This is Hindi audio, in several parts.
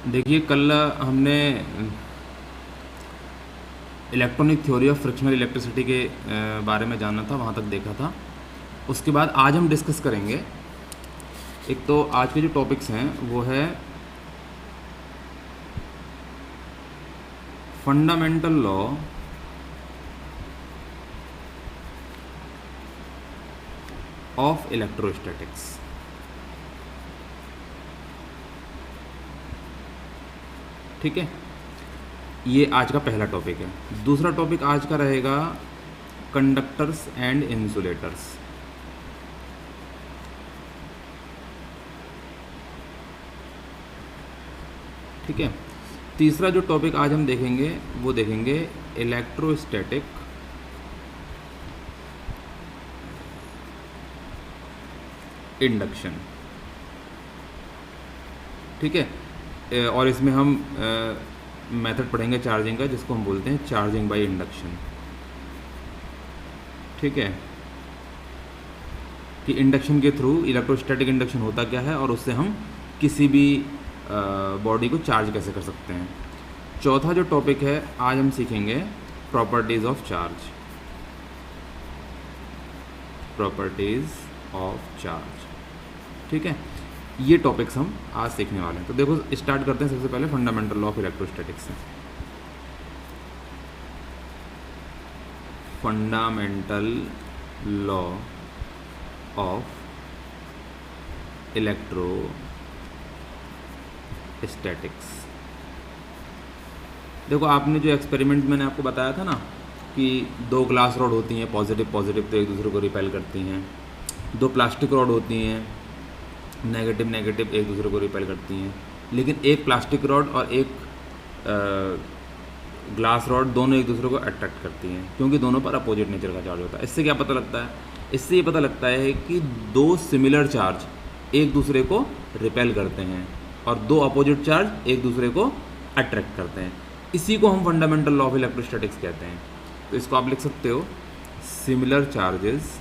देखिए कल हमने electronic theory of frictional electricity के बारे में जाना था, वहाँ तक देखा था। उसके बाद आज हम डिस्कस करेंगे, एक तो आज के जो टॉपिक्स हैं वो है फंडामेंटल लॉ ऑफ इलेक्ट्रोस्टैटिक्स। ठीक है, ये आज का पहला टॉपिक है। दूसरा टॉपिक आज का रहेगा कंडक्टर्स एंड इंसुलेटर्स। ठीक है, तीसरा जो टॉपिक आज हम देखेंगे वो देखेंगे इलेक्ट्रोस्टैटिक इंडक्शन। ठीक है, और इसमें हम मेथड पढ़ेंगे चार्जिंग का, जिसको हम बोलते हैं चार्जिंग बाय इंडक्शन। ठीक है, कि इंडक्शन के थ्रू इलेक्ट्रोस्टैटिक इंडक्शन होता क्या है और उससे हम किसी भी बॉडी को चार्ज कैसे कर सकते हैं। चौथा जो टॉपिक है आज हम सीखेंगे properties of charge. Properties of charge. ठीक है, ये टॉपिक्स हम आज सीखने वाले हैं। तो देखो स्टार्ट करते हैं सबसे पहले फंडामेंटल लॉ ऑफ इलेक्ट्रोस्टैटिक्स से। Fundamental law of electrostatics. देखो आपने जो एक्सपेरिमेंट मैंने आपको बताया था ना कि दो ग्लास रॉड होती हैं, पॉजिटिव पॉजिटिव, तो एक दूसरे को रिपेल करती हैं। दो प्लास्टिक रॉड होती हैं, नेगेटिव नेगेटिव, एक दूसरे को रिपेल करती हैं। लेकिन एक प्लास्टिक रॉड और एक ग्लास रॉड दोनों एक दूसरे को अट्रैक्ट करती हैं, क्योंकि दोनों पर अपोजिट नेचर का चार्ज होता है। इससे क्या पता लगता है? इससे ये पता लगता है कि दो सिमिलर चार्ज एक दूसरे को रिपेल करते हैं और दो अपोजिट चार्ज एक दूसरे को अट्रैक्ट करते हैं। इसी को हम फंडामेंटल लॉ ऑफ इलेक्ट्रोस्टैटिक्स कहते हैं। तो इसको आप लिख सकते हो similar charges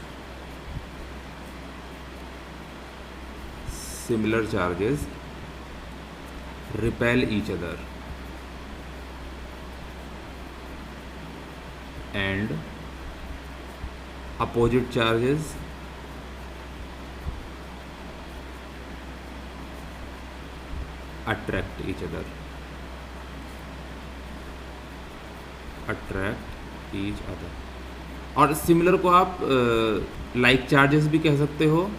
repel each other and opposite charges attract each other. और सिमिलर को आप लाइक चार्जेस भी कह सकते हो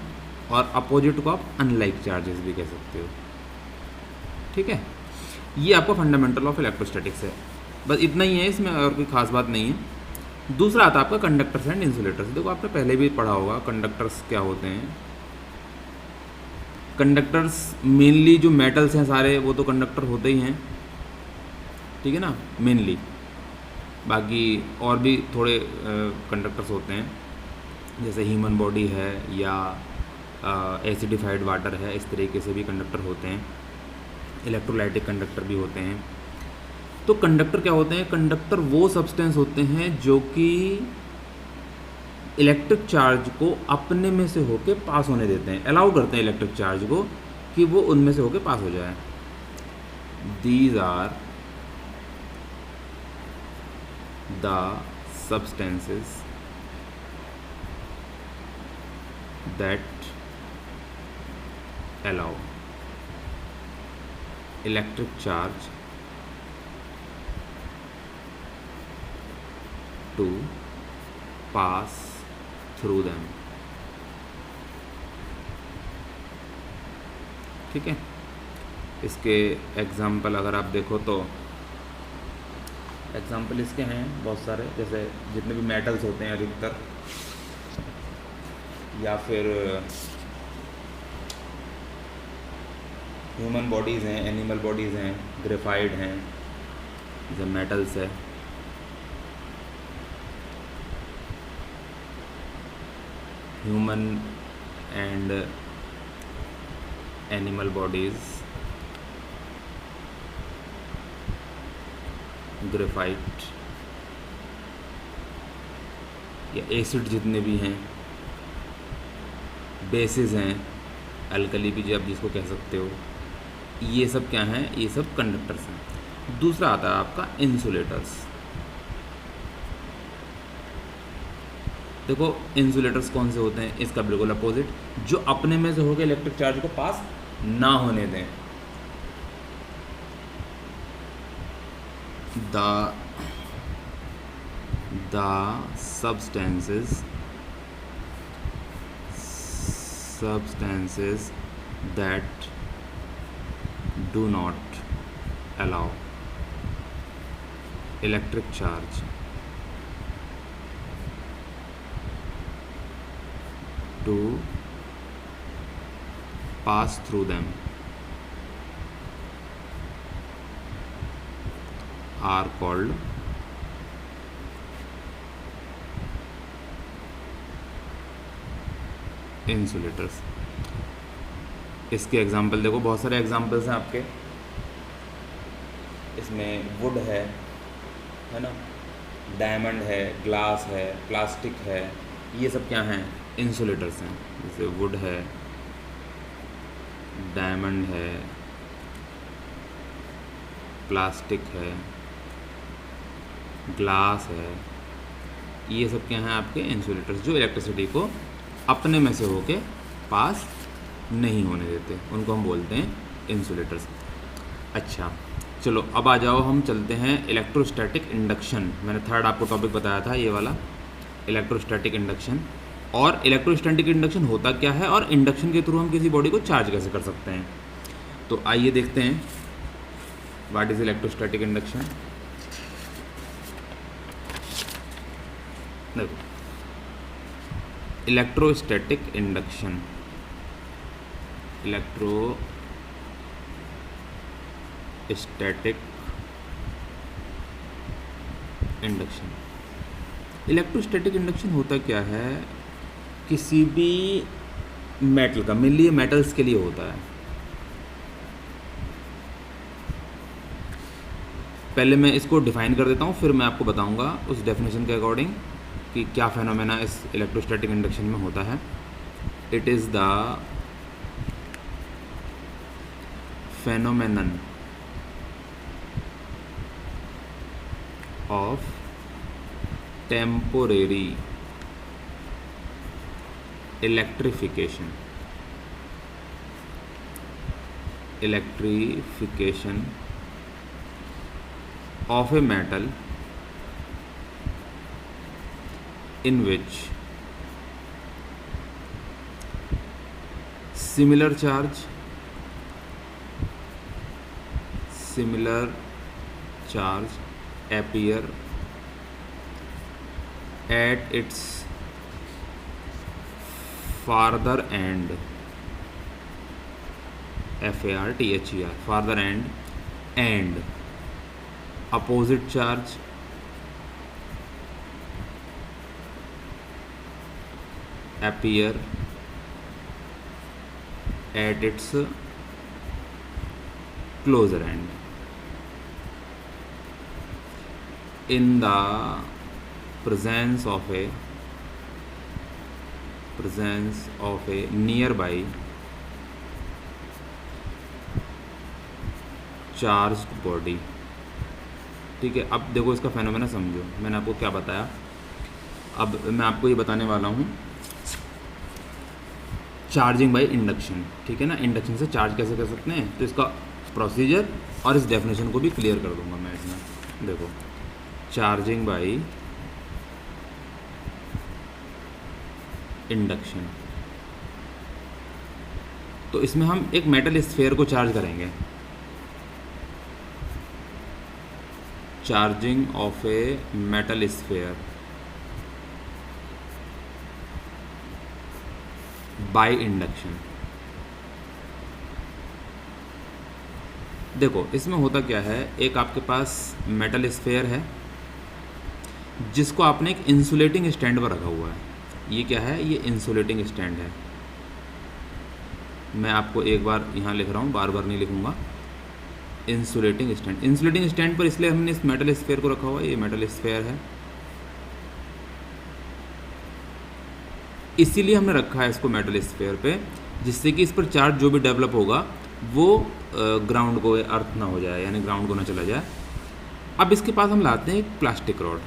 और अपोजिट को आप अनलाइक चार्जेस भी कह सकते हो। ठीक है, ये आपका फंडामेंटल ऑफ इलेक्ट्रोस्टैटिक्स है। बस इतना ही है, इसमें और कोई खास बात नहीं है। दूसरा आता है आपका कंडक्टर्स एंड इंसुलेटर्स। देखो आपने पहले भी पढ़ा होगा कंडक्टर्स क्या होते हैं। कंडक्टर्स मेनली जो मेटल्स हैं सारे वो तो कंडक्टर होते ही हैं, ठीक है ना, मेनली। बाकी और भी थोड़े कंडक्टर्स होते हैं, जैसे ह्यूमन बॉडी है या एसिडिफाइड वाटर है, इस तरीके से भी कंडक्टर होते हैं। इलेक्ट्रोलाइटिक कंडक्टर भी होते हैं। तो कंडक्टर क्या होते हैं? कंडक्टर वो सब्सटेंस होते हैं जो कि इलेक्ट्रिक चार्ज को अपने में से होके पास होने देते हैं, अलाउ करते हैं इलेक्ट्रिक चार्ज को कि वो उनमें से होके पास हो जाए। These are the substances that allow electric charge to pass through them. ठीक है, इसके एग्जाम्पल अगर आप देखो तो एग्जाम्पल इसके हैं बहुत सारे, जैसे जितने भी मेटल्स होते हैं अधिकतर, या फिर ह्यूमन बॉडीज़ हैं, एनिमल बॉडीज़ हैं, ग्रेफाइड हैं, जैसे मेटल्स है। Human and animal bodies, graphite या एसिड जितने भी हैं, बेसिस हैं, अल्कली भी जो आप जिसको कह सकते हो, ये सब क्या हैं, ये सब कंडक्टर्स हैं। दूसरा आता है आपका इंसुलेटर्स। देखो इंसुलेटर्स कौन से होते हैं, इसका बिल्कुल अपोजिट, जो अपने में से होकर इलेक्ट्रिक चार्ज को पास ना होने दें। The substances that do not allow electric charge to pass through them are called insulators. इसके एग्जाम्पल देखो, बहुत सारे एग्जाम्पल्स हैं आपके, इसमें वुड है ना, डायमंड है, ग्लास है, प्लास्टिक है, ये सब क्या हैं, इंसुलेटर्स हैं। जैसे वुड है, डायमंड है, प्लास्टिक है, ग्लास है, ये सब क्या हैं आपके इंसुलेटर्स, जो इलेक्ट्रिसिटी को अपने में से होके पास नहीं होने देते, उनको हम बोलते हैं इंसुलेटर्स। अच्छा चलो अब आ जाओ, हम चलते हैं इलेक्ट्रोस्टैटिक इंडक्शन। मैंने थर्ड आपको टॉपिक बताया था, ये वाला इलेक्ट्रोस्टैटिक इंडक्शन। और इलेक्ट्रोस्टैटिक इंडक्शन होता क्या है, और इंडक्शन के थ्रू हम किसी बॉडी को चार्ज कैसे कर सकते हैं। तो आइए देखते हैं व्हाट इज़ इलेक्ट्रोस्टैटिक इंडक्शन। देखो electrostatic induction, electrostatic induction. Electrostatic induction होता क्या है, किसी भी मेटल का, मेनली ये मेटल्स के लिए होता है। पहले मैं इसको डिफाइन कर देता हूँ, फिर मैं आपको बताऊँगा उस डेफिनेशन के अकॉर्डिंग कि क्या फेनोमेना इस इलेक्ट्रोस्टैटिक इंडक्शन में होता है। It is the phenomenon of temporary electrification of a metal in which similar charge appear at its farther end, farther end, and opposite charge appear at its closer end. In the presence of a nearby charged body। ठीक है, अब देखो इसका फेनोमेना समझो, मैंने आपको क्या बताया। अब मैं आपको ये बताने वाला हूँ चार्जिंग बाय इंडक्शन। ठीक है ना, इंडक्शन से चार्ज कैसे कर सकते हैं, तो इसका प्रोसीजर और इस डेफिनेशन को भी क्लियर कर दूंगा मैं इसमें। देखो चार्जिंग बाय इंडक्शन, तो इसमें हम एक मेटल स्फीयर को चार्ज करेंगे। Charging of a metal sphere by induction. देखो इसमें होता क्या है, एक आपके पास मेटल स्फीयर है जिसको आपने एक इंसुलेटिंग स्टैंड पर रखा हुआ है। ये क्या है, ये इंसुलेटिंग स्टैंड है। मैं आपको एक बार यहाँ लिख रहा हूँ, बार बार नहीं लिखूँगा। इंसुलेटिंग स्टैंड, इंसुलेटिंग स्टैंड पर इसलिए हमने इस मेटल स्फीयर को रखा हुआ है, ये मेटल स्फीयर है, इसीलिए हमने रखा है इसको मेटल स्फीयर पे, जिससे कि इस पर चार्ज जो भी डेवलप होगा वो ग्राउंड को अर्थ ना हो जाए, यानी ग्राउंड को ना चला जाए। अब इसके पास हम लाते हैं एक प्लास्टिक रॉड।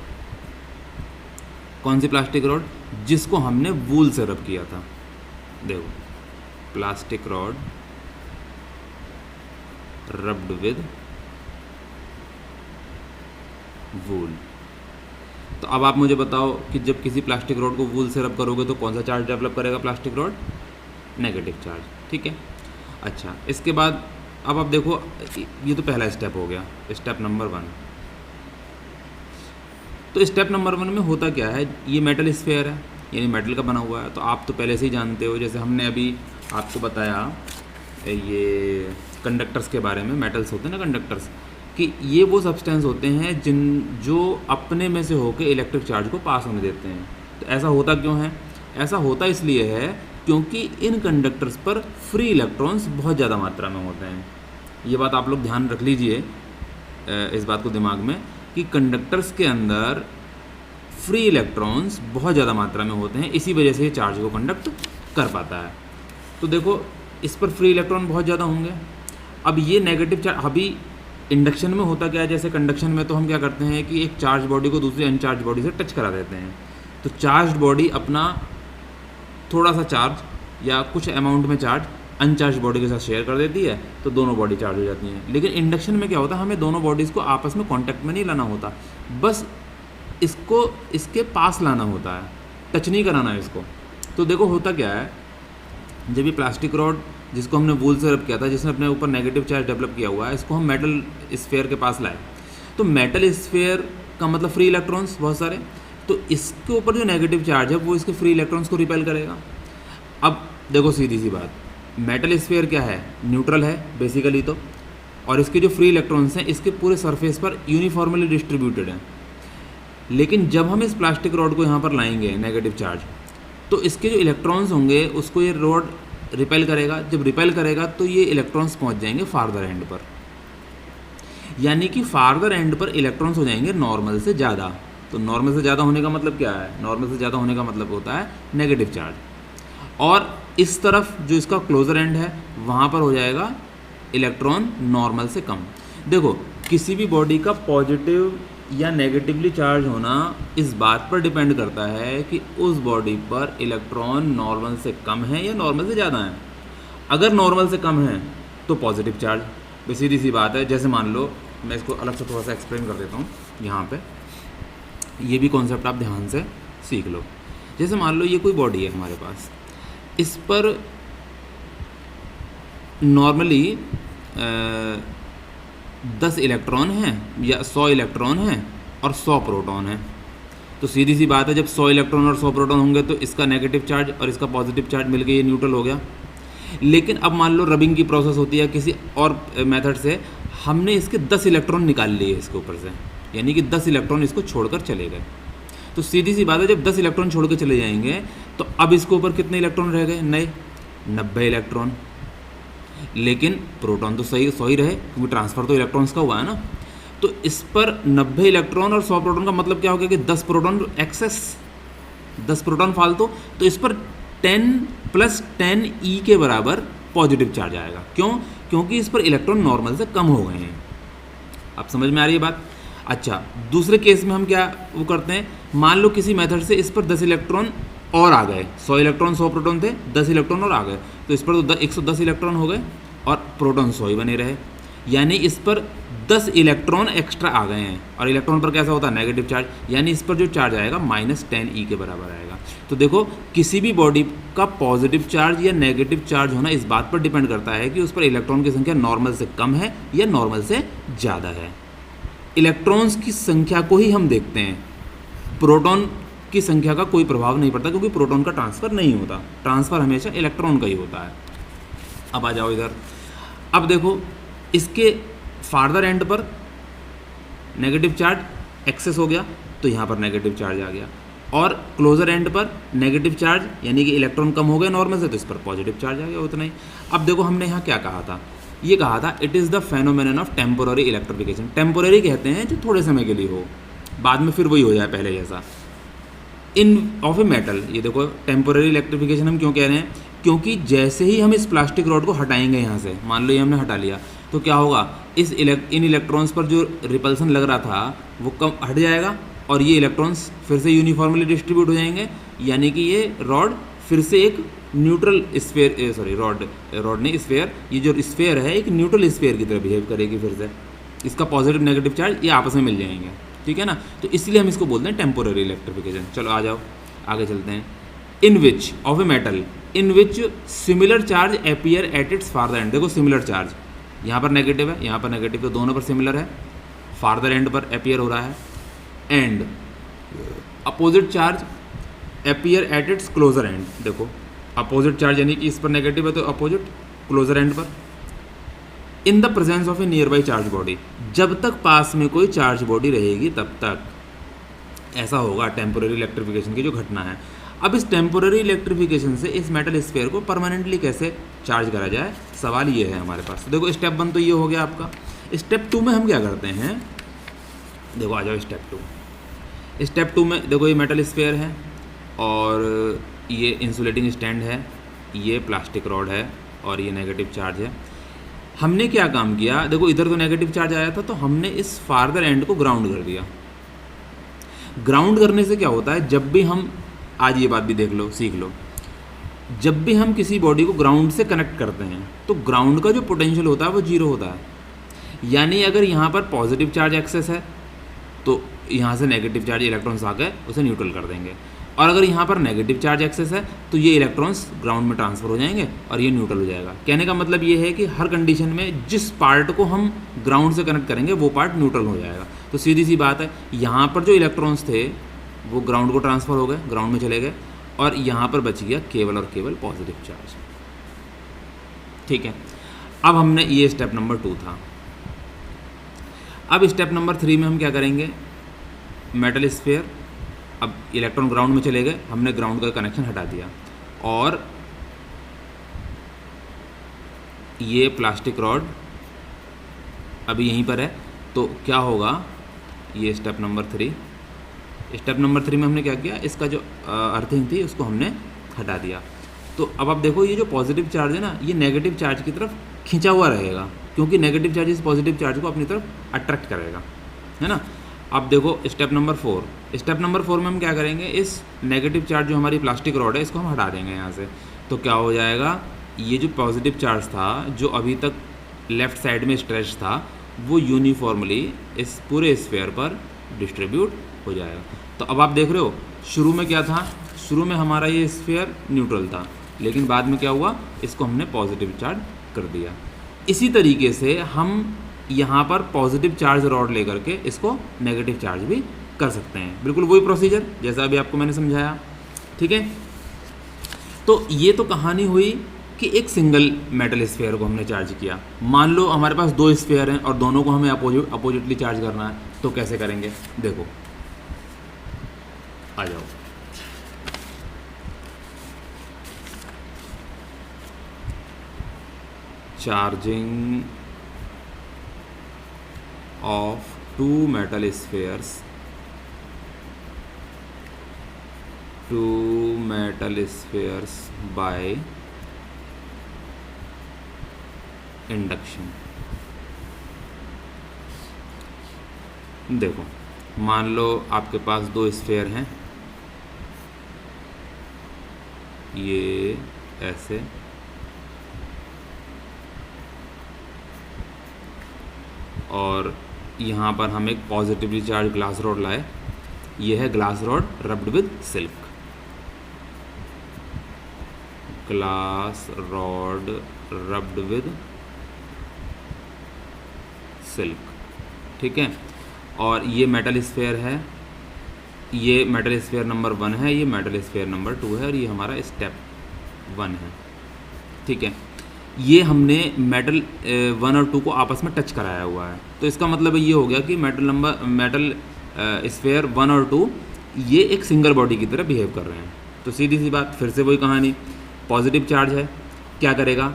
कौन सी प्लास्टिक रॉड? जिसको हमने वूल से रब किया था। देखो, प्लास्टिक रॉड रब्ड विद वूल। तो अब आप मुझे बताओ कि जब किसी प्लास्टिक रॉड को वूल से रब करोगे तो कौन सा चार्ज डेवलप करेगा प्लास्टिक रॉड? Negative charge. ठीक है। अच्छा, इसके बाद अब आप देखो, ये तो पहला स्टेप हो गया, स्टेप नंबर 1। तो स्टेप नंबर 1 में होता क्या है, ये मेटल स्फीयर है, यानी मेटल का बना हुआ है। तो आप तो पहले से ही जानते हो, जैसे हमने अभी आपको बताया ये कंडक्टर्स के बारे में, मेटल्स होते हैं ना कंडक्टर्स, कि ये वो सब्सटेंस होते हैं जो अपने में से होकर इलेक्ट्रिक चार्ज को पास होने देते हैं। तो ऐसा होता क्यों है? ऐसा होता इसलिए है क्योंकि इन कंडक्टर्स पर फ्री इलेक्ट्रॉन्स बहुत ज़्यादा मात्रा में होते हैं। ये बात आप लोग ध्यान रख लीजिए, इस बात को दिमाग में, कि कंडक्टर्स के अंदर फ्री इलेक्ट्रॉन्स बहुत ज़्यादा मात्रा में होते हैं, इसी वजह से ये चार्ज को कंडक्ट कर पाता है। तो देखो, इस पर फ्री इलेक्ट्रॉन बहुत ज़्यादा होंगे। अब ये नेगेटिव चार्ज, अभी इंडक्शन में होता क्या है, जैसे कंडक्शन में तो हम क्या करते हैं कि एक चार्ज बॉडी को दूसरी अनचार्ज बॉडी से टच करा देते हैं। तो चार्ज बॉडी अपना थोड़ा सा चार्ज या कुछ अमाउंट में चार्ज अनचार्ज बॉडी के साथ शेयर कर देती है, तो दोनों बॉडी चार्ज हो जाती हैं। लेकिन इंडक्शन में क्या होता है, हमें दोनों बॉडीज़ को आपस में कॉन्टैक्ट में नहीं लाना होता, बस इसको इसके पास लाना होता है, टच नहीं कराना है इसको। तो देखो होता क्या है, जब ये प्लास्टिक रॉड जिसको हमने वूल से रब किया था, जिसने अपने ऊपर नेगेटिव चार्ज डेवलप किया हुआ है, इसको हम मेटल स्फीयर के पास लाए। तो मेटल स्फीयर का मतलब फ्री इलेक्ट्रॉन्स बहुत सारे, तो इसके ऊपर जो नेगेटिव चार्ज है वो इसके फ्री इलेक्ट्रॉन्स को रिपेल करेगा। अब देखो सीधी सी बात, मेटल स्फीयर क्या है? न्यूट्रल है बेसिकली तो, और इसके जो फ्री इलेक्ट्रॉन्स हैं इसके पूरे सरफेस पर यूनिफॉर्मली डिस्ट्रीब्यूटेड हैं। लेकिन जब हम इस प्लास्टिक रॉड को यहाँ पर लाएंगे नेगेटिव चार्ज, तो इसके जो इलेक्ट्रॉन्स होंगे उसको ये रॉड रिपेल करेगा। जब रिपेल करेगा तो ये इलेक्ट्रॉन्स पहुँच जाएंगे फार्दर एंड पर, यानी कि फार्दर एंड पर इलेक्ट्रॉन्स हो जाएंगे नॉर्मल से ज़्यादा। तो नॉर्मल से ज़्यादा होने का मतलब क्या है? नॉर्मल से ज़्यादा होने का मतलब होता है नेगेटिव चार्ज। और इस तरफ जो इसका क्लोजर एंड है वहाँ पर हो जाएगा इलेक्ट्रॉन नॉर्मल से कम। देखो, किसी भी बॉडी का पॉजिटिव या नेगेटिवली चार्ज होना इस बात पर डिपेंड करता है कि उस बॉडी पर इलेक्ट्रॉन नॉर्मल से कम है या नॉर्मल से ज़्यादा है। अगर नॉर्मल से कम है तो पॉजिटिव चार्ज, तो सीधी सी बात है। जैसे मान लो, मैं इसको अलग से थोड़ा सा एक्सप्लेन कर देता हूँ यहाँ पे, ये भी कॉन्सेप्ट आप ध्यान से सीख लो। जैसे मान लो ये कोई बॉडी है हमारे पास, इस पर नॉर्मली 10 इलेक्ट्रॉन हैं या 100 इलेक्ट्रॉन हैं और 100 प्रोटॉन हैं। तो सीधी सी बात है, जब 100 इलेक्ट्रॉन और 100 प्रोटॉन होंगे तो इसका नेगेटिव चार्ज और इसका पॉजिटिव चार्ज मिलकर ये न्यूट्रल हो गया। लेकिन अब मान लो रबिंग की प्रोसेस होती है किसी और मेथड से, हमने इसके 10 इलेक्ट्रॉन निकाल लिए इसके ऊपर से, यानी कि 10 इलेक्ट्रॉन इसको छोड़कर चले गए। तो सीधी सी बात है, जब 10 इलेक्ट्रॉन छोड़ के चले जाएंगे तो अब इसके ऊपर कितने इलेक्ट्रॉन रह गए? नए 90 इलेक्ट्रॉन। लेकिन प्रोटॉन तो सही 100 ही रहे, क्योंकि ट्रांसफ़र तो इलेक्ट्रॉन्स का हुआ है ना। तो इस पर 90 इलेक्ट्रॉन और 100 प्रोटॉन का मतलब क्या हो गया कि 10 प्रोटॉन एक्सेस, 10 प्रोटॉन फालतू। तो इस पर 10 + 10 E के बराबर पॉजिटिव चार्ज आएगा। क्यों? क्योंकि इस पर इलेक्ट्रॉन नॉर्मल से कम हो गए हैं। अब समझ में आ रही है बात? अच्छा, दूसरे केस में हम क्या वो करते हैं, मान लो किसी मेथड से इस पर 10 इलेक्ट्रॉन और आ गए, 100 इलेक्ट्रॉन 100 प्रोटॉन थे, 10 इलेक्ट्रॉन और आ गए, तो इस पर तो 110 इलेक्ट्रॉन हो गए और प्रोटॉन 100 ही बने रहे, यानी इस पर 10 इलेक्ट्रॉन एक्स्ट्रा आ गए हैं। और इलेक्ट्रॉन पर कैसा होता है? नेगेटिव चार्ज, यानी इस पर जो चार्ज आएगा -10 E के बराबर आएगा। तो देखो, किसी भी बॉडी का पॉजिटिव चार्ज या नेगेटिव चार्ज होना इस बात पर डिपेंड करता है कि उस पर इलेक्ट्रॉन की संख्या नॉर्मल से कम है या नॉर्मल से ज़्यादा है। इलेक्ट्रॉन्स की संख्या को ही हम देखते हैं, प्रोटॉन की संख्या का कोई प्रभाव नहीं पड़ता, क्योंकि प्रोटॉन का ट्रांसफ़र नहीं होता, ट्रांसफ़र हमेशा इलेक्ट्रॉन का ही होता है। अब आ जाओ इधर, अब देखो इसके फार्दर एंड पर नेगेटिव चार्ज एक्सेस हो गया, तो यहाँ पर नेगेटिव चार्ज आ गया, और क्लोजर एंड पर नेगेटिव चार्ज यानी कि इलेक्ट्रॉन कम हो गए नॉर्मल से, तो इस पर पॉजिटिव चार्ज आ गया, उतना ही। अब देखो हमने यहाँ क्या कहा था, ये कहा था it is the phenomenon of temporary electrification. Temporary कहते हैं जो थोड़े समय के लिए हो, बाद में फिर वही हो जाए पहले जैसा। इन ऑफ ए मेटल, ये देखो टेम्पोररी इलेक्ट्रिफिकेशन हम क्यों कह रहे हैं, क्योंकि जैसे ही हम इस प्लास्टिक रॉड को हटाएंगे यहाँ से, मान लो ये हमने हटा लिया, तो क्या होगा, इन इलेक्ट्रॉन्स पर जो रिपल्सन लग रहा था वो कम हट जाएगा और ये इलेक्ट्रॉन्स फिर से यूनिफॉर्मली डिस्ट्रीब्यूट हो जाएंगे, यानी कि ये रॉड फिर से एक न्यूट्रल स्फीयर, सॉरी रॉड नहीं स्फीयर, ये जो स्फीयर है एक न्यूट्रल स्फीयर की तरह बिहेव करेगी फिर से। इसका पॉजिटिव नेगेटिव चार्ज ये आपस में मिल जाएंगे, ठीक है ना। तो इसलिए हम इसको बोलते हैं टेम्पोररी इलेक्ट्रिफिकेशन। चलो आ जाओ आगे चलते हैं। In which of a metal in which similar charge appear at its farther end. देखो सिमिलर चार्ज, यहाँ पर नेगेटिव है, यहाँ पर नेगेटिव, तो दोनों पर सिमिलर है, फार्दर एंड पर अपीयर हो रहा है। And opposite charge appear at it's closer and. देखो अपोजिट चार्ज यानी कि इस पर नेगेटिव है तो अपोजिट क्लोजर एंड पर। In the presence of A near by charge body, जब तक पास में कोई चार्ज बॉडी रहेगी तब तक ऐसा होगा टेम्पोररी इलेक्ट्रिफिकेशन की जो घटना है। अब इस टेम्पोररी इलेक्ट्रिफिकेशन से इस मेटल स्फीयर को परमानेंटली कैसे चार्ज करा जाए, सवाल ये है हमारे पास। देखो स्टेप 1 तो ये हो गया आपका। स्टेप 2 में हम क्या करते हैं, देखो आ जाओ स्टेप 2। स्टेप 2 में देखो ये मेटल स्फीयर है और ये इंसुलेटिंग स्टैंड है, ये प्लास्टिक रॉड है और ये नेगेटिव चार्ज है। हमने क्या काम किया, देखो इधर तो नेगेटिव चार्ज आया था तो हमने इस फार्दर एंड को ग्राउंड कर दिया। ग्राउंड करने से क्या होता है, जब भी हम, आज ये बात भी देख लो, सीख लो, जब भी हम किसी बॉडी को ग्राउंड से कनेक्ट करते हैं तो ग्राउंड का जो पोटेंशियल होता है वो 0 होता है। यानी अगर यहाँ पर पॉजिटिव चार्ज एक्सेस है तो यहाँ से नेगेटिव चार्ज इलेक्ट्रॉन्स आकर उसे न्यूट्रल कर देंगे, और अगर यहाँ पर नेगेटिव चार्ज एक्सेस है तो ये इलेक्ट्रॉन्स ग्राउंड में ट्रांसफर हो जाएंगे और ये न्यूट्रल हो जाएगा। कहने का मतलब ये है कि हर कंडीशन में जिस पार्ट को हम ग्राउंड से कनेक्ट करेंगे वो पार्ट न्यूट्रल हो जाएगा। तो सीधी सी बात है, यहाँ पर जो इलेक्ट्रॉन्स थे वो ग्राउंड को ट्रांसफ़र हो गए, ग्राउंड में चले गए, और यहाँ पर बच गया केवल और केवल पॉजिटिव चार्ज। ठीक है, अब हमने ये स्टेप नंबर 2 था। अब स्टेप नंबर 3 में हम क्या करेंगे, मेटल स्फीयर, अब इलेक्ट्रॉन ग्राउंड में चले गए, हमने ग्राउंड का कनेक्शन हटा दिया और ये प्लास्टिक रॉड अभी यहीं पर है, तो क्या होगा, ये स्टेप नंबर 3। स्टेप नंबर 3 में हमने क्या किया, इसका जो अर्थिंग थी उसको हमने हटा दिया। तो अब आप देखो ये जो पॉजिटिव चार्ज है ना, ये नेगेटिव चार्ज की तरफ खींचा हुआ रहेगा, क्योंकि नेगेटिव चार्ज इस पॉजिटिव चार्ज को अपनी तरफ अट्रैक्ट करेगा, है ना। अब देखो स्टेप नंबर 4। स्टेप नंबर 4 में हम क्या करेंगे, इस नेगेटिव चार्ज जो हमारी प्लास्टिक रॉड है इसको हम हटा देंगे यहाँ से। तो क्या हो जाएगा, ये जो पॉजिटिव चार्ज था जो अभी तक लेफ़्ट साइड में स्ट्रेच था वो यूनिफॉर्मली इस पूरे स्फीयर पर डिस्ट्रीब्यूट हो जाएगा। तो अब आप देख रहे हो शुरू में क्या था, शुरू में हमारा ये स्फीयर न्यूट्रल था, लेकिन बाद में क्या हुआ, इसको हमने पॉजिटिव चार्ज कर दिया। इसी तरीके से हम यहाँ पर पॉजिटिव चार्ज रॉड लेकर के इसको नेगेटिव चार्ज भी कर सकते हैं, बिल्कुल वही प्रोसीजर जैसा अभी आपको मैंने समझाया। ठीक है, तो ये तो कहानी हुई कि एक सिंगल मेटल स्फीयर को हमने चार्ज किया। मान लो हमारे पास 2 स्फीयर हैं और दोनों को हमें अपोजिटली चार्ज करना है, तो कैसे करेंगे, देखो आ जाओ। Charging of 2 metal spheres, 2 metal spheres by induction। देखो मान लो आपके पास 2 स्फीयर हैं, ये ऐसे, और यहाँ पर हम एक पॉजिटिवली चार्ज ग्लास रॉड लाए, ये है glass rod rubbed with silk, glass rod rubbed with silk. ठीक है, और ये मेटल स्फीयर है, ये मेटल स्फीयर नंबर 1 है, ये मेटल स्फीयर नंबर 2 है, और ये हमारा स्टेप 1 है। ठीक है, ये हमने मेटल 1 और 2 को आपस में टच कराया हुआ है, तो इसका मतलब ये हो गया कि मेटल स्फीयर 1 और 2 ये एक सिंगल बॉडी की तरह बिहेव कर रहे हैं। तो सीधी सी बात, फिर से वही कहानी, पॉजिटिव चार्ज है, क्या करेगा,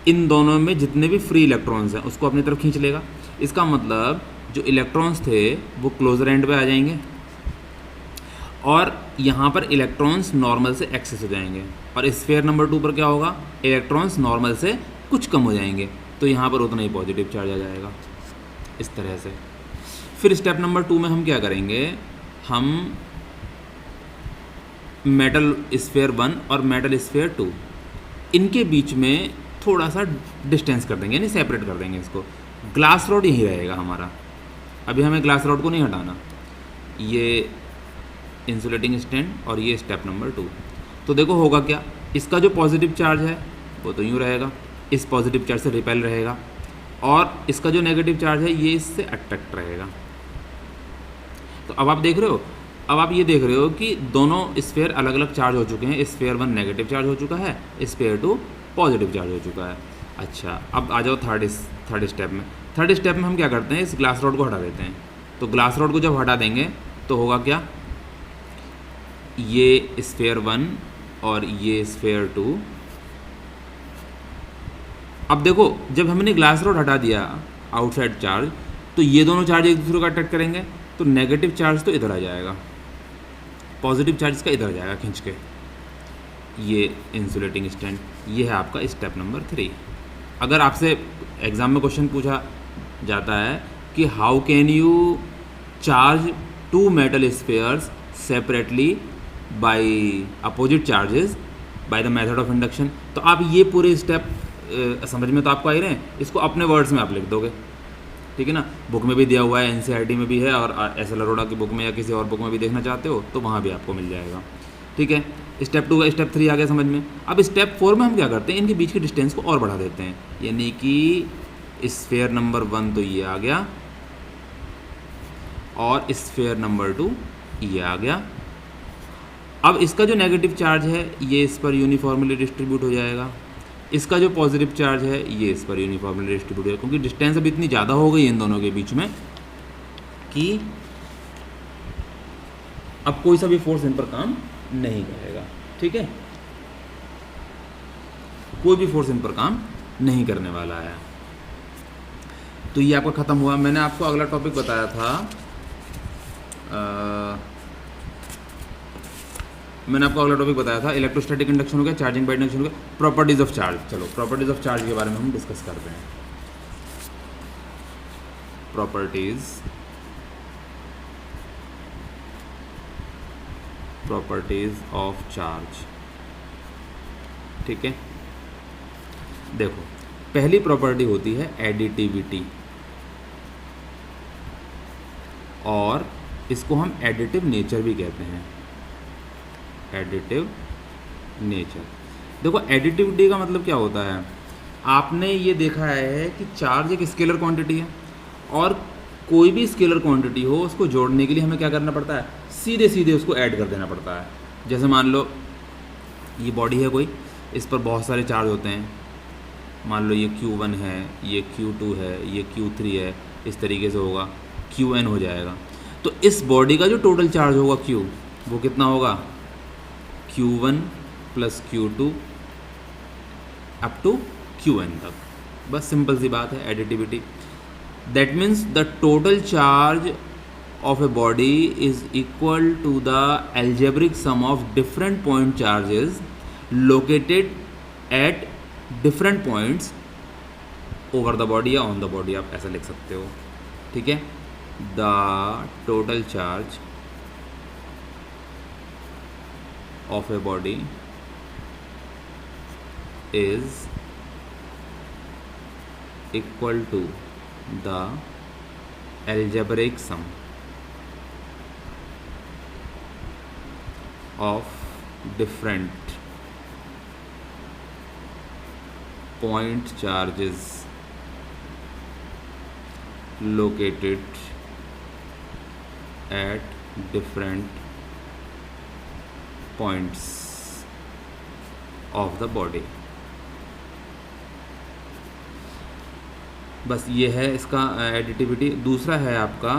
इन दोनों में जितने भी फ्री इलेक्ट्रॉन्स हैं उसको अपनी तरफ खींच लेगा। इसका मतलब जो इलेक्ट्रॉन्स थे वो क्लोजर एंड पे आ जाएंगे, और यहाँ पर इलेक्ट्रॉन्स नॉर्मल से एक्सेस हो जाएंगे, और स्फीयर नंबर 2 पर क्या होगा, इलेक्ट्रॉन्स नॉर्मल से कुछ कम हो जाएंगे, तो यहाँ पर उतना ही पॉजिटिव चार्ज आ जाएगा इस तरह से। फिर स्टेप नंबर 2 में हम क्या करेंगे, हम मेटल स्फीयर 1 और मेटल स्फीयर 2 इनके बीच में थोड़ा सा डिस्टेंस कर देंगे, यानी सेपरेट कर देंगे इसको। ग्लास रॉड यही रहेगा हमारा, अभी हमें ग्लास रॉड को नहीं हटाना, ये इंसुलेटिंग स्टैंड और ये स्टेप नंबर 2। तो देखो होगा क्या, इसका जो पॉजिटिव चार्ज है वो तो यूँ रहेगा, इस पॉजिटिव चार्ज से रिपेल रहेगा, और इसका जो नेगेटिव चार्ज है ये इससे अट्रैक्ट रहेगा। तो अब आप देख रहे हो, अब आप ये देख रहे हो कि दोनों स्फीयर अलग अलग चार्ज हो चुके हैं। स्फीयर 1 नेगेटिव चार्ज हो चुका है, स्फीयर 2 पॉजिटिव चार्ज हो चुका है। अच्छा, अब आ जाओ थर्ड स्टेप में। थर्ड स्टेप में हम क्या करते हैं, इस ग्लास रॉड को हटा देते हैं। तो ग्लास रॉड को जब हटा देंगे तो होगा क्या, ये स्फीयर 1 और ये स्फीयर 2। अब देखो, जब हमने ग्लास रॉड हटा दिया आउटसाइड चार्ज, तो ये दोनों चार्ज एक दूसरे को अट्रैक्ट करेंगे, तो नेगेटिव चार्ज तो इधर आ जाएगा, पॉजिटिव चार्ज का इधर आ जाएगा खींच के। ये इंसुलेटिंग स्टैंड, ये है आपका स्टेप नंबर 3। अगर आपसे एग्ज़ाम में क्वेश्चन पूछा जाता है कि how can you charge 2 metal spheres separately by opposite charges by the method of induction, तो आप ये पूरे स्टेप समझ में तो आपको आ ही रहे हैं, इसको अपने वर्ड्स में आप लिख दोगे, ठीक है ना। बुक में भी दिया हुआ है, एनसीईआरटी में भी है, और एस.एल. अरोड़ा की बुक में या किसी और बुक में भी देखना चाहते हो तो वहाँ भी आपको मिल जाएगा, ठीक है। स्टेप 2 का स्टेप 3 आ गया समझ में। अब स्टेप 4 में हम क्या करते हैं, इनके बीच की डिस्टेंस को और बढ़ा देते हैं, यानी कि स्फीयर नंबर 1 तो ये आ गया, और स्फीयर नंबर 2 ये आ गया। अब इसका जो नेगेटिव चार्ज है ये इस पर यूनिफॉर्मली डिस्ट्रीब्यूट हो जाएगा, इसका जो पॉजिटिव चार्ज है ये इस पर यूनिफॉर्मली डिस्ट्रीब्यूट हो जाएगा, क्योंकि डिस्टेंस अब इतनी ज़्यादा हो गई इन दोनों के बीच में कि अब कोई सा भी फोर्स इन पर काम नहीं करेगा, ठीक है, कोई भी फोर्स इन पर काम नहीं करने वाला है। तो ये आपका ख़त्म हुआ। मैंने आपको अगला टॉपिक बताया था, इलेक्ट्रोस्टैटिक इंडक्शन हो गया, चार्जिंग बाय इंडक्शन हो गया, प्रॉपर्टीज ऑफ चार्ज। चलो प्रॉपर्टीज ऑफ चार्ज के बारे में हम डिस्कस करते हैं। प्रॉपर्टीज ऑफ चार्ज, ठीक है। देखो, पहली प्रॉपर्टी होती है एडिटिविटी, और इसको हम एडिटिव नेचर भी कहते हैं, एडिटिव नेचर। देखो, एडिटिविटी का मतलब क्या होता है, आपने ये देखा है कि चार्ज एक स्केलर क्वांटिटी है, और कोई भी स्केलर क्वांटिटी हो उसको जोड़ने के लिए हमें क्या करना पड़ता है, सीधे सीधे उसको ऐड कर देना पड़ता है। जैसे मान लो ये बॉडी है कोई, इस पर बहुत सारे चार्ज होते हैं, मान लो ये Q1 है, ये Q2 है, ये Q3 है, इस तरीके से होगा, Qn हो जाएगा। तो इस बॉडी का जो टोटल चार्ज होगा Q, वो कितना होगा, Q1 plus Q2 up to Qn तक। बस सिंपल सी बात है, additivity. That means the total charge of a body is equal to the algebraic sum of different point charges located at different points over the body या on the body, आप ऐसा लिख सकते हो, ठीक है। the total charge of a body is equal to the algebraic sum of different point charges located at different points of the body। बस ये है इसका एडिटिविटी। दूसरा है आपका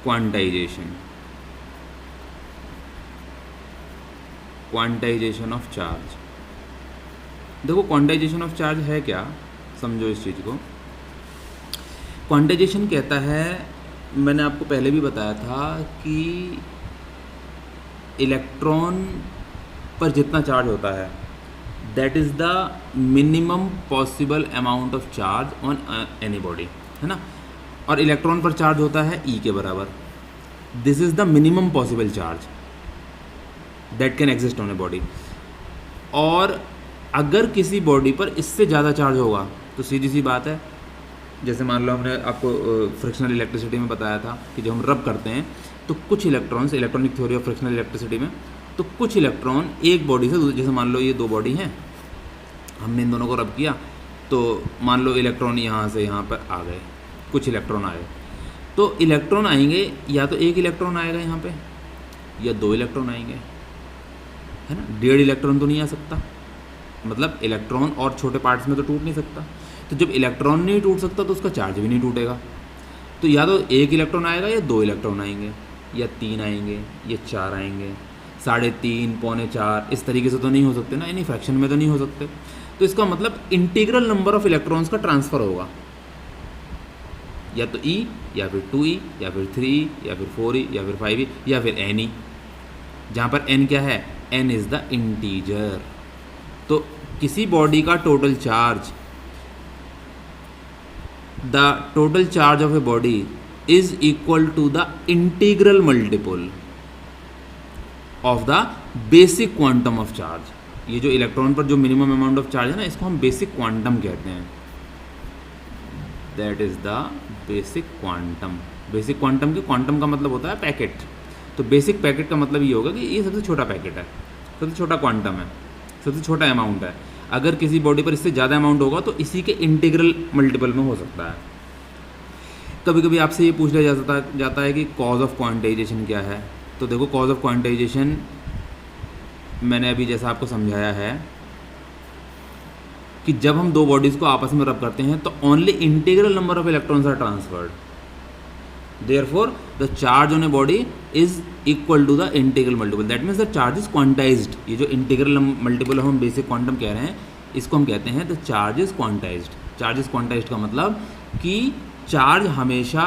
क्वांटाइजेशन, क्वांटाइजेशन ऑफ चार्ज। देखो, क्वांटाइजेशन ऑफ चार्ज है क्या, समझो इस चीज़ को। क्वांटाइजेशन कहता है, मैंने आपको पहले भी बताया था कि इलेक्ट्रॉन पर जितना चार्ज होता है that is the minimum possible amount of charge on any body, है ना। और इलेक्ट्रॉन पर चार्ज होता है ई के बराबर। This is the minimum possible charge that can exist on a body. और अगर किसी बॉडी पर इससे ज़्यादा चार्ज होगा तो सीधी सी बात है, जैसे मान लो हमने आपको फ्रिक्शनल इलेक्ट्रिसिटी में बताया था कि जब हम रब करते हैं तो कुछ electrons, electronic theory of frictional electricity में, तो कुछ इलेक्ट्रॉन एक बॉडी से, जैसे मान लो ये दो बॉडी हैं, हमने इन दोनों को रब किया तो मान लो इलेक्ट्रॉन यहाँ से यहाँ पर आ गए, कुछ इलेक्ट्रॉन आए, तो इलेक्ट्रॉन आएंगे, या तो एक इलेक्ट्रॉन आएगा यहाँ पे या दो इलेक्ट्रॉन आएंगे, है ना। 1.5 इलेक्ट्रॉन तो नहीं आ सकता, मतलब इलेक्ट्रॉन और छोटे पार्ट्स में तो टूट नहीं सकता। तो जब इलेक्ट्रॉन नहीं टूट सकता तो उसका चार्ज भी नहीं टूटेगा। तो या तो एक इलेक्ट्रॉन आएगा या दो इलेक्ट्रॉन आएंगे, या 3 आएंगे या 4 आएंगे, 3.5, 3.25, इस तरीके से तो नहीं हो सकते ना, यानी फ्रैक्शन में तो नहीं हो सकते। तो इसका मतलब इंटीग्रल नंबर ऑफ इलेक्ट्रॉन्स का ट्रांसफ़र होगा, या तो ई, या फिर 2e, या फिर 3e, या फिर 4e, या फिर 5e, या फिर n, जहाँ पर n क्या है, n इज़ द इंटीजर। तो किसी बॉडी का total charge, the total charge of a body is equal to the integral multiple of the basic quantum of charge. ये जो इलेक्ट्रॉन पर जो मिनिमम अमाउंट ऑफ चार्ज है ना, इसको हम बेसिक क्वांटम कहते हैं। That is the basic quantum. Basic quantum के क्वांटम का मतलब होता है पैकेट। तो बेसिक पैकेट का मतलब ये होगा कि ये सबसे छोटा पैकेट है, सबसे छोटा क्वांटम है, सबसे छोटा अमाउंट है। अगर किसी बॉडी पर इससे ज़्यादा अमाउंट होगा तो इसी के इंटीग्रल मल्टीपल में हो सकता है। कभी कभी आपसे ये पूछ लिया जाता है कि कॉज ऑफ क्वांटाइजेशन क्या है। तो देखो, कॉज ऑफ क्वांटाइजेशन मैंने अभी जैसा आपको समझाया है कि जब हम दो बॉडीज़ को आपस में रब करते हैं तो only integral number of electrons are transferred, therefore the charge on a body is equal to the integral multiple, that means the charge is quantised. ये जो इंटीग्रल मल्टीपल हम बेसिक क्वांटम कह रहे हैं, इसको हम कहते हैं the charge is quantised. Charge is quantised का मतलब कि चार्ज हमेशा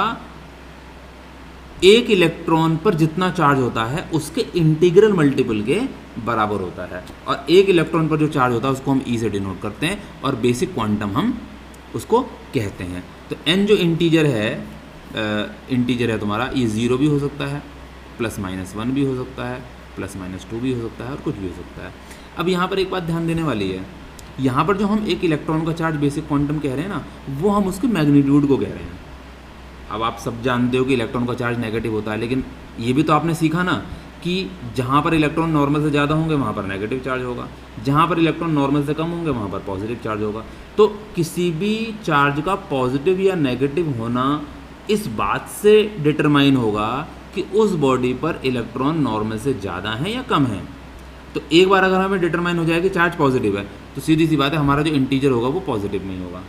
एक इलेक्ट्रॉन पर जितना चार्ज होता है उसके इंटीग्रल मल्टीपल के बराबर होता है। और एक इलेक्ट्रॉन पर जो चार्ज होता है उसको हम ई से डिनोट करते हैं, और बेसिक क्वांटम हम उसको कहते हैं। तो एन जो इंटीजर है तुम्हारा, ये 0 भी हो सकता है, ±1 भी हो सकता है, ±2 भी हो सकता है, और कुछ भी हो सकता है। अब यहाँ पर एक बात ध्यान देने वाली है, यहाँ पर जो हम एक इलेक्ट्रॉन का चार्ज बेसिक क्वांटम कह रहे हैं ना, वो हम उसके मैग्नीट्यूड को कह रहे हैं। अब आप सब जानते हो कि इलेक्ट्रॉन का चार्ज नेगेटिव होता है, लेकिन ये भी तो आपने सीखा ना कि जहाँ पर इलेक्ट्रॉन नॉर्मल से ज़्यादा होंगे वहाँ पर नेगेटिव चार्ज होगा, जहाँ पर इलेक्ट्रॉन नॉर्मल से कम होंगे वहाँ पर पॉजिटिव चार्ज होगा। तो किसी भी चार्ज का पॉजिटिव या नेगेटिव होना इस बात से डिटरमाइन होगा कि उस बॉडी पर इलेक्ट्रॉन नॉर्मल से ज़्यादा हैं या कम हैं। तो एक बार अगर हमें डिटरमाइन हो जाए कि चार्ज पॉजिटिव है, तो सीधी सी बात है हमारा जो इंटीजर होगा वो पॉजिटिव में ही होगा।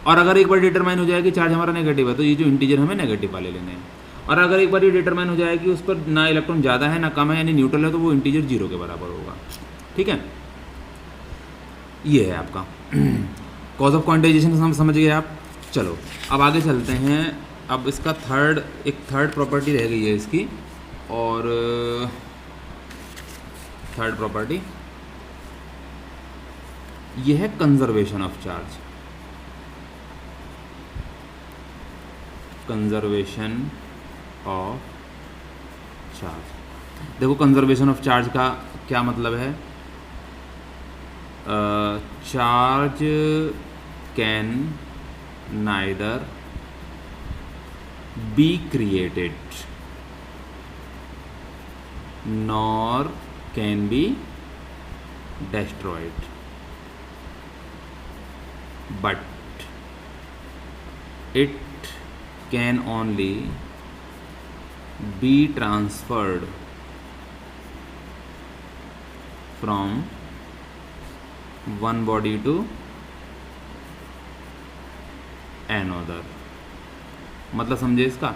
और अगर एक बार डिटरमाइन हो जाए कि चार्ज हमारा नेगेटिव है, तो ये जो इंटीजर हमें नेगेटिव वाले लेने हैं। और अगर एक बार ये डिटरमाइन हो जाए कि उस पर ना इलेक्ट्रॉन ज़्यादा है ना कम है, यानी न्यूट्रल है, तो वो इंटीजर 0 के बराबर होगा। ठीक है, ये है आपका कॉज ऑफ क्वांटाइजेशन। समझ गए आप। चलो अब आगे चलते हैं। अब इसका एक थर्ड प्रॉपर्टी रह गई है इसकी, और थर्ड प्रॉपर्टी ये है conservation of charge. Conservation of charge. देखो, कंजर्वेशन ऑफ चार्ज का क्या मतलब है। Charge can neither be created nor can be destroyed, but it can only be transferred from one body to another। मतलब समझे इसका,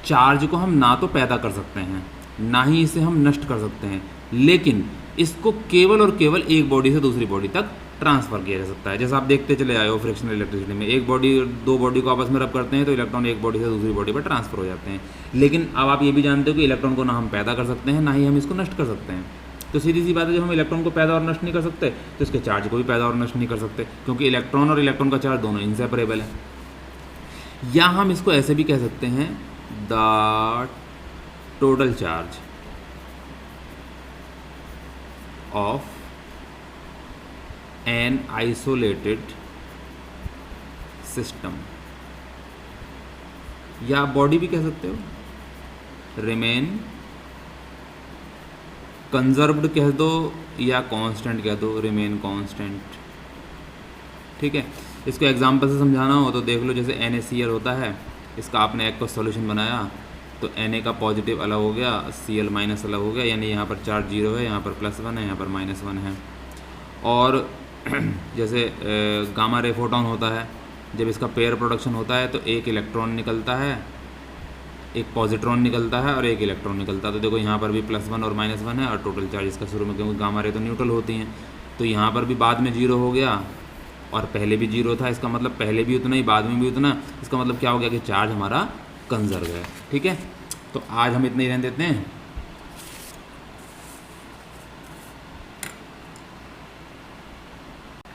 चार्ज को हम ना तो पैदा कर सकते हैं ना ही इसे हम नष्ट कर सकते हैं, लेकिन इसको केवल और केवल एक बॉडी से दूसरी बॉडी तक ट्रांसफ़र किया जा सकता है। जैसे आप देखते चले आए हो फ्रिक्शनल इलेक्ट्रिसिटी में, एक बॉडी दो बॉडी को आपस में रब करते हैं तो इलेक्ट्रॉन एक बॉडी से दूसरी बॉडी पर ट्रांसफ़र हो जाते हैं। लेकिन अब आप ये भी जानते हो कि इलेक्ट्रॉन को ना हम पैदा कर सकते हैं ना ही हम इसको नष्ट कर सकते हैं। तो सीधी सी बात है, जब हम इलेक्ट्रॉन को पैदा और नष्ट नहीं कर सकते तो इसके चार्ज को भी पैदा और नष्ट नहीं कर सकते, क्योंकि इलेक्ट्रॉन और इलेक्ट्रॉन का चार्ज दोनों इनसेपरेबल है। या हम इसको ऐसे भी कह सकते हैं, the total charge of an isolated system, या बॉडी भी कह सकते हो, रिमेन कंजर्व्ड कह दो या कांस्टेंट कह दो, रिमेन कांस्टेंट। ठीक है, इसको एग्जांपल से समझाना हो तो देख लो, जैसे NaCl होता है, इसका आपने एक को सॉल्यूशन बनाया तो Na का पॉजिटिव अलग हो गया, Cl माइनस अलग हो गया, यानी यहाँ पर चार्ज 0 है, यहाँ पर +1 है, यहाँ पर -1 है। और जैसे गामा रे फोटॉन होता है, जब इसका पेयर प्रोडक्शन होता है तो एक इलेक्ट्रॉन निकलता है, एक पॉजिट्रॉन निकलता है और एक इलेक्ट्रॉन निकलता है। तो देखो यहाँ पर भी +1 और -1 है, और टोटल चार्ज इसका शुरू में, क्योंकि गामा रे तो न्यूट्रल होती हैं, तो यहाँ पर भी बाद में 0 हो गया और पहले भी 0 था। इसका मतलब पहले भी उतना ही, बाद में भी उतना। इसका मतलब क्या हो गया कि चार्ज हमारा कंजर्व है। ठीक है, तो आज हम इतने ही रहने देते हैं।